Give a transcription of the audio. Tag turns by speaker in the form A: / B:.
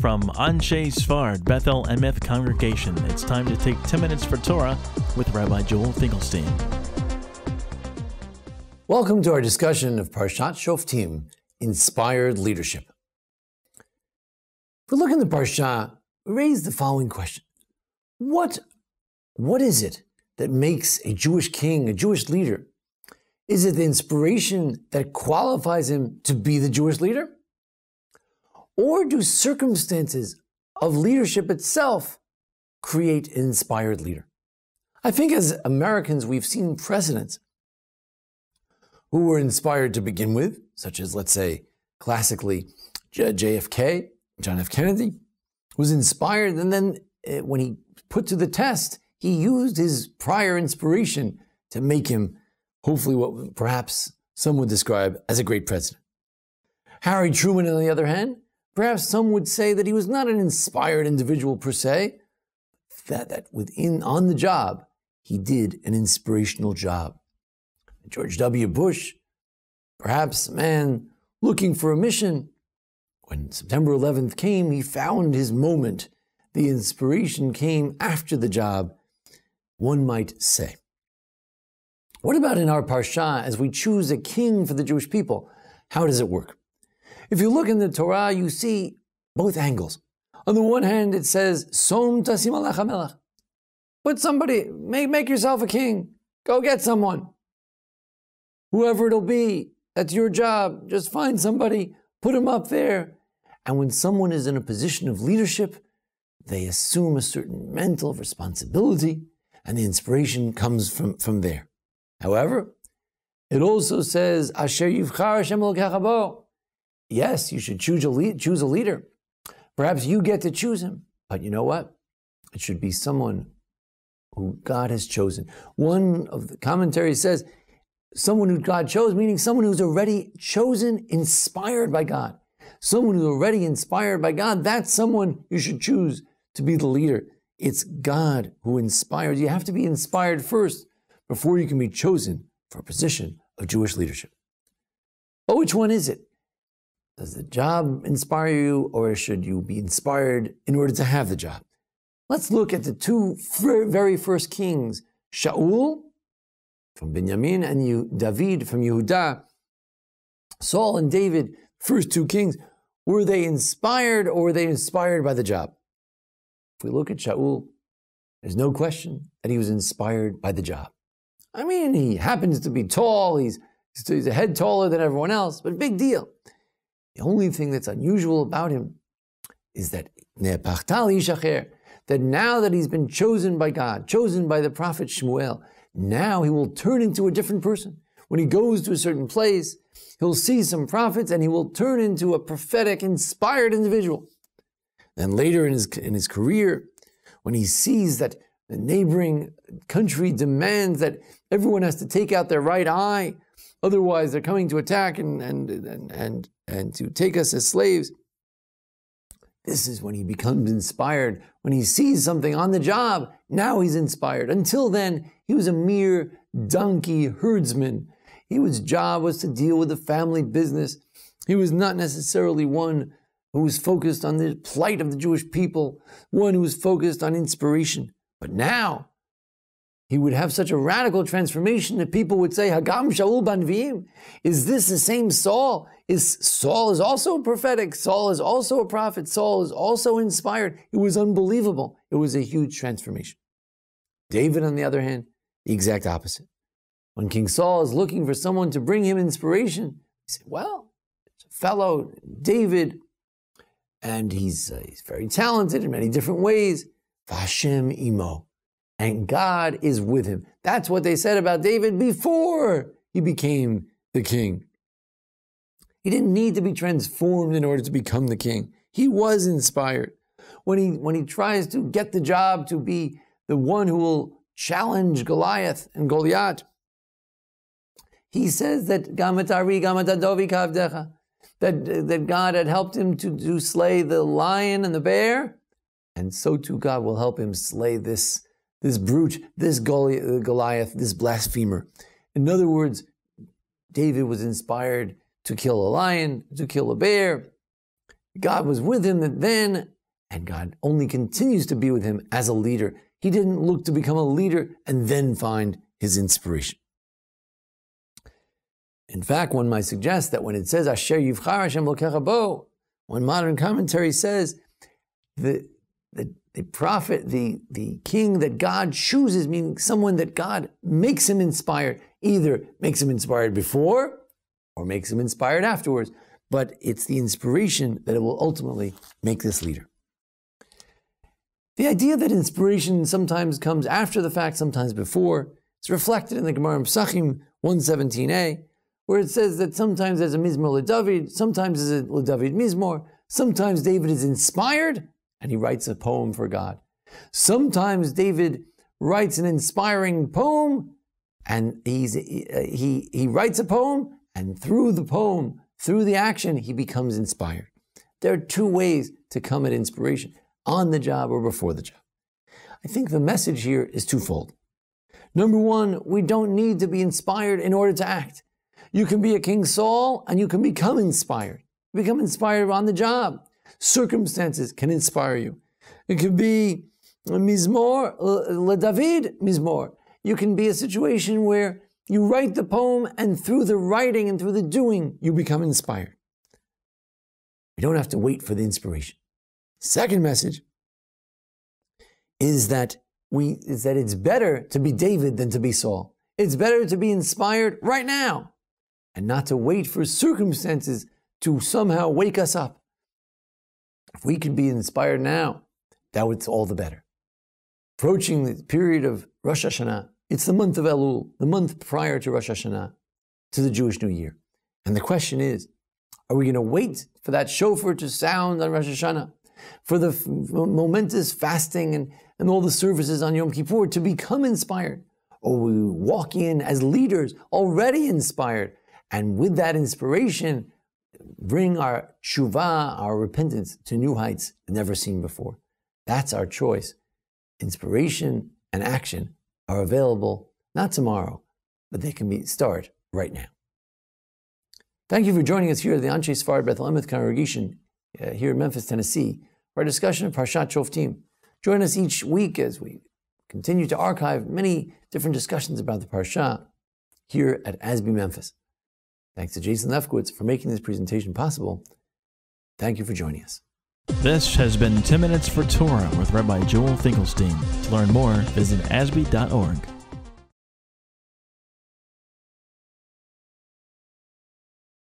A: From Anshe Sfard Bethel Emeth Congregation, it's time to take 10 minutes for Torah with Rabbi Joel Finkelstein.
B: Welcome to our discussion of Parshat Shofetim, Inspired Leadership. If we look in the Parsha, we raise the following question. What is it that makes a Jewish king, a Jewish leader? Is it the inspiration that qualifies him to be the Jewish leader? Or do circumstances of leadership itself create an inspired leader? I think as Americans, we've seen presidents who were inspired to begin with, such as, let's say, classically, JFK, John F. Kennedy, was inspired, and then when he put to the test, he used his prior inspiration to make him, hopefully, what perhaps some would describe as a great president. Harry Truman, on the other hand, perhaps some would say that he was not an inspired individual per se, that on the job, he did an inspirational job. George W. Bush, perhaps a man looking for a mission. When September 11th came, he found his moment. The inspiration came after the job, one might say. What about in our Parsha, as we choose a king for the Jewish people? How does it work? If you look in the Torah, you see both angles. On the one hand, it says, Som tasim alecha melech. Put somebody, make yourself a king. Go get someone. Whoever it'll be, that's your job. Just find somebody, put him up there. And when someone is in a position of leadership, they assume a certain mental responsibility, and the inspiration comes from there. However, it also says, Asher yivchar Hashem elokecha bo. Yes, you should choose a leader. Perhaps you get to choose him. But you know what? It should be someone who God has chosen. One of the commentaries says, someone who God chose, meaning someone who's already chosen, inspired by God. Someone who's already inspired by God, that's someone you should choose to be the leader. It's God who inspires. You have to be inspired first before you can be chosen for a position of Jewish leadership. But which one is it? Does the job inspire you, or should you be inspired in order to have the job? Let's look at the two very first kings, Shaul from Benjamin and David from Yehudah. Saul and David, first two kings, were they inspired or were they inspired by the job? If we look at Shaul, there's no question that he was inspired by the job. I mean, he happens to be tall, he's a head taller than everyone else, but big deal. The only thing that's unusual about him is that now that he's been chosen by God, chosen by the prophet Shmuel, now he will turn into a different person. When he goes to a certain place, he'll see some prophets and he will turn into a prophetic, inspired individual. Then later in his career, when he sees that the neighboring country demands that everyone has to take out their right eye, otherwise they're coming to attack and to take us as slaves, this is when he becomes inspired. When he sees something on the job, now he's inspired. Until then, he was a mere donkey herdsman. His job was to deal with the family business. He was not necessarily one who was focused on the plight of the Jewish people, one who was focused on inspiration. But now, he would have such a radical transformation that people would say, Hagam Shaul Banviim, is this the same Saul? Saul is also prophetic. Saul is also a prophet. Saul is also inspired. It was unbelievable. It was a huge transformation. David, on the other hand, the exact opposite. When King Saul is looking for someone to bring him inspiration, he said, well, it's a fellow, David, and he's very talented in many different ways. Vashem imo. And God is with him. That's what they said about David before he became the king. He didn't need to be transformed in order to become the king. He was inspired. When he tries to get the job to be the one who will challenge Goliath and Goliath, he says that that God had helped him to slay the lion and the bear, and so too God will help him slay this brute, this Goliath, this blasphemer. In other words, David was inspired to kill a lion, to kill a bear. God was with him then, and God only continues to be with him as a leader. He didn't look to become a leader and then find his inspiration. In fact, one might suggest that when it says Asher Yivchar Hashem Elokecha Bo, one modern commentary says the prophet, the king that God chooses, meaning someone that God makes him inspired, either makes him inspired before or makes him inspired afterwards, but it's the inspiration that it will ultimately make this leader. The idea that inspiration sometimes comes after the fact, sometimes before, is reflected in the Gemara in Pesachim 117a, where it says that sometimes there's a Mizmor LeDavid, sometimes there's a LeDavid Mizmor, sometimes David is inspired and he writes a poem for God. Sometimes David writes an inspiring poem and he writes a poem, and through the poem, through the action, he becomes inspired. There are two ways to come at inspiration, on the job or before the job. I think the message here is twofold. Number one, we don't need to be inspired in order to act. You can be a King Saul and you can become inspired. Become inspired on the job. Circumstances can inspire you. It could be Mizmor, LeDavid Mizmor. You can be a situation where you write the poem and through the writing and through the doing, you become inspired. You don't have to wait for the inspiration. Second message is that it's better to be David than to be Saul. It's better to be inspired right now and not to wait for circumstances to somehow wake us up. If we can be inspired now, that would all the better. Approaching the period of Rosh Hashanah, it's the month of Elul, the month prior to Rosh Hashanah, to the Jewish New Year. And the question is, are we going to wait for that shofar to sound on Rosh Hashanah, for the momentous fasting and all the services on Yom Kippur to become inspired? Or we walk in as leaders already inspired, and with that inspiration, bring our shuvah, our repentance, to new heights never seen before. That's our choice. Inspiration and action are available not tomorrow, but they can start right now. Thank you for joining us here at the Anshe Sfard Bethel Emeth congregation here in Memphis, Tennessee, for our discussion of Parshat Shofetim. Join us each week as we continue to archive many different discussions about the Parsha here at ASBEE Memphis. Thanks to Jason Lefkowitz for making this presentation possible. Thank you for joining us.
A: This has been 10 Minutes for Torah with Rabbi Joel Finkelstein. To learn more, visit ASBEE.org.